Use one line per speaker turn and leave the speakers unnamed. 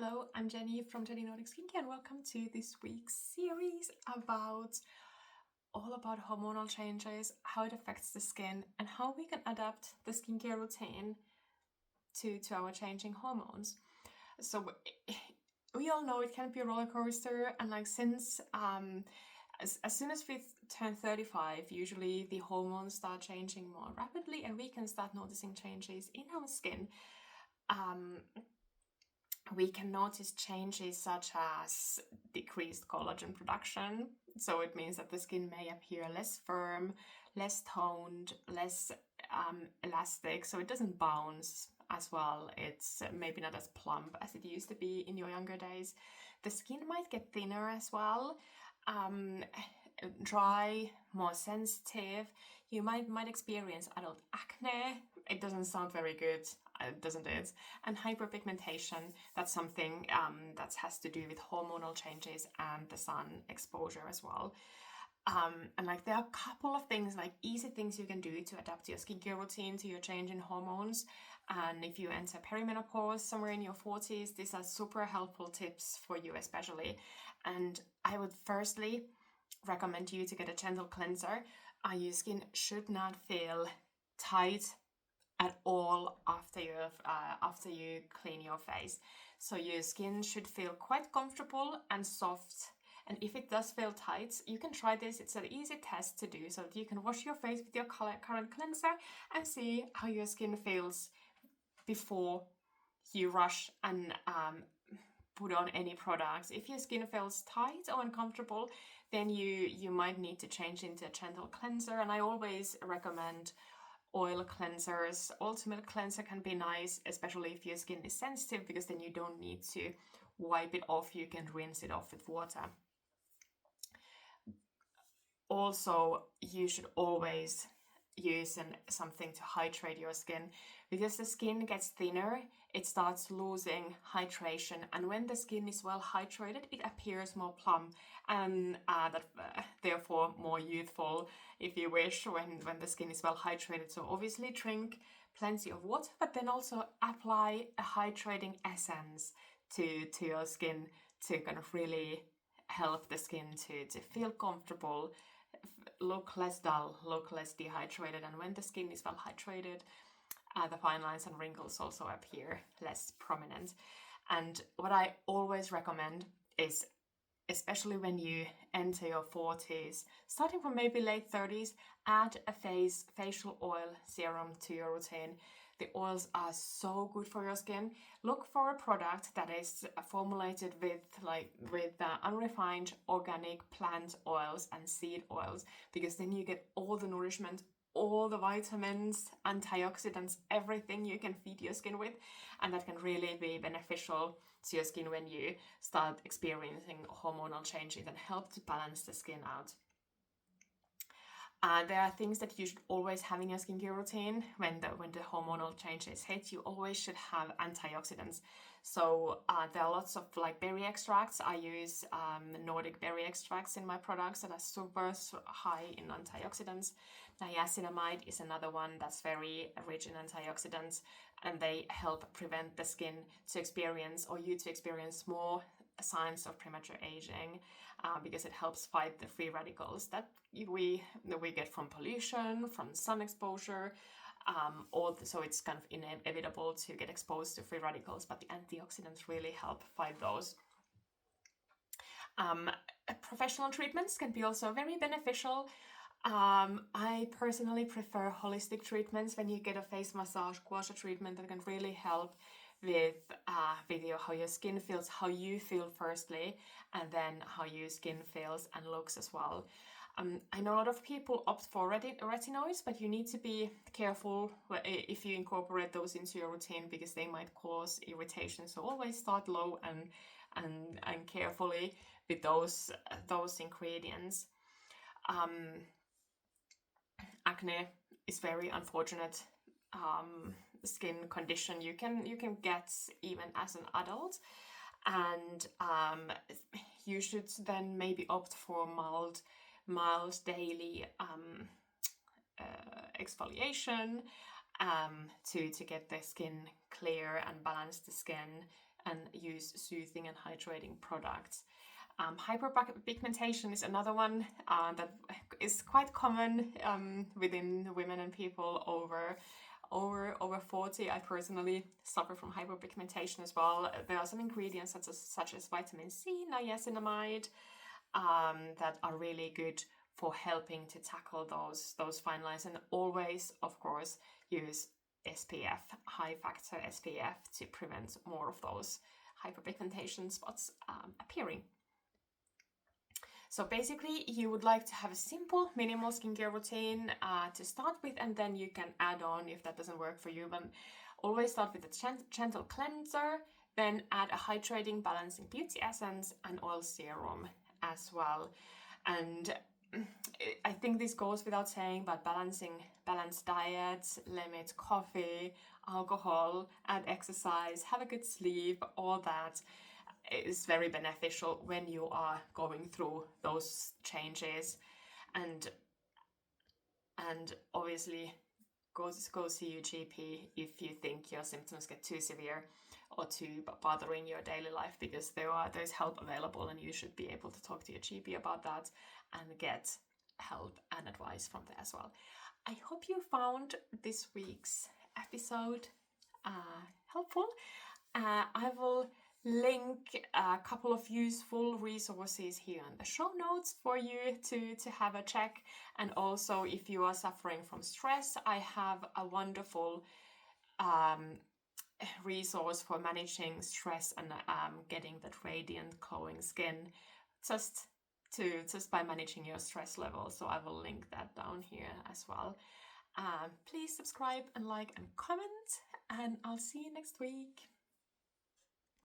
Hello, I'm Jenny from Jenny Nordic Skincare and welcome to this week's series all about hormonal changes, how it affects the skin and how we can adapt the skincare routine to our changing hormones. So we all know it can be a roller coaster, and since as soon as we turn 35, usually the hormones start changing more rapidly and we can start noticing changes in our skin. We can notice changes such as decreased collagen production. So it means that the skin may appear less firm, less toned, less elastic, so it doesn't bounce as well. It's maybe not as plump as it used to be in your younger days. The skin might get thinner as well, dry, more sensitive. You might experience adult acne. It doesn't sound very good, doesn't it? And hyperpigmentation, that's something that has to do with hormonal changes and the sun exposure as well. And there are a couple of things, easy things you can do to adapt your skincare routine to your change in hormones. And if you enter perimenopause somewhere in your 40s, these are super helpful tips for you especially. And I would firstly recommend you to get a gentle cleanser. Your skin should not feel tight at all after you clean your face. So your skin should feel quite comfortable and soft. And if it does feel tight, you can try this. It's an easy test to do, so that you can wash your face with your current cleanser and see how your skin feels before you rush and put on any products. If your skin feels tight or uncomfortable, then you might need to change into a gentle cleanser. And I always recommend oil cleansers. Ultimate cleanser can be nice, especially if your skin is sensitive, because then you don't need to wipe it off. You can rinse it off with water. Also, you should always use something to hydrate your skin, because the skin gets thinner, it starts losing hydration, and when the skin is well hydrated, it appears more plump and therefore more youthful, if you wish, when the skin is well hydrated. So obviously drink plenty of water, but then also apply a hydrating essence to your skin to kind of really help the skin to feel comfortable, look less dull, look less dehydrated. And when the skin is well hydrated, the fine lines and wrinkles also appear less prominent. And what I always recommend is, especially when you enter your 40s, starting from maybe late 30s, add a facial oil serum to your routine. The oils are so good for your skin. Look for a product that is formulated with unrefined organic plant oils and seed oils, because then you get all the nourishment, all the vitamins, antioxidants, everything you can feed your skin with, and that can really be beneficial to your skin when you start experiencing hormonal changes and help to balance the skin out. There are things that you should always have in your skincare routine when the hormonal changes hit. You always should have antioxidants. So there are lots of berry extracts. I use Nordic berry extracts in my products that are super high in antioxidants. Niacinamide is another one that's very rich in antioxidants, and they help prevent the skin to experience more signs of premature aging, because it helps fight the free radicals that we get from pollution, from sun exposure. So it's kind of inevitable to get exposed to free radicals, but the antioxidants really help fight those. Professional treatments can be also very beneficial. I personally prefer holistic treatments. When you get a face massage, gua sha treatment, that can really help with how your skin feels, how you feel firstly, and then how your skin feels and looks as well. I know a lot of people opt for retinoids, but you need to be careful if you incorporate those into your routine, because they might cause irritation. So always start low and carefully with those ingredients. Acne is very unfortunate skin condition you can get even as an adult, and you should then maybe opt for mild daily exfoliation to get the skin clear and balance the skin and use soothing and hydrating products. Hyperpigmentation is another one that is quite common within women and people over 40. I personally suffer from hyperpigmentation as well. There are some ingredients such as vitamin C, niacinamide, that are really good for helping to tackle those fine lines. And always, of course, use SPF, high factor SPF, to prevent more of those hyperpigmentation spots appearing. So basically, you would like to have a simple, minimal skincare routine to start with, and then you can add on if that doesn't work for you. But always start with a gentle cleanser, then add a hydrating, balancing beauty essence and oil serum as well. And I think this goes without saying, but balanced diet, limit coffee, alcohol, add exercise, have a good sleep, all that is very beneficial when you are going through those changes. And obviously go see your GP if you think your symptoms get too severe or too bothering your daily life, because there's help available, and you should be able to talk to your GP about that and get help and advice from there as well. I hope you found this week's episode helpful. I will link a couple of useful resources here in the show notes for you to have a check. And also, if you are suffering from stress, I have a wonderful resource for managing stress and getting that radiant, glowing skin just by managing your stress level. So I will link that down here as well. Please subscribe and like and comment, and I'll see you next week.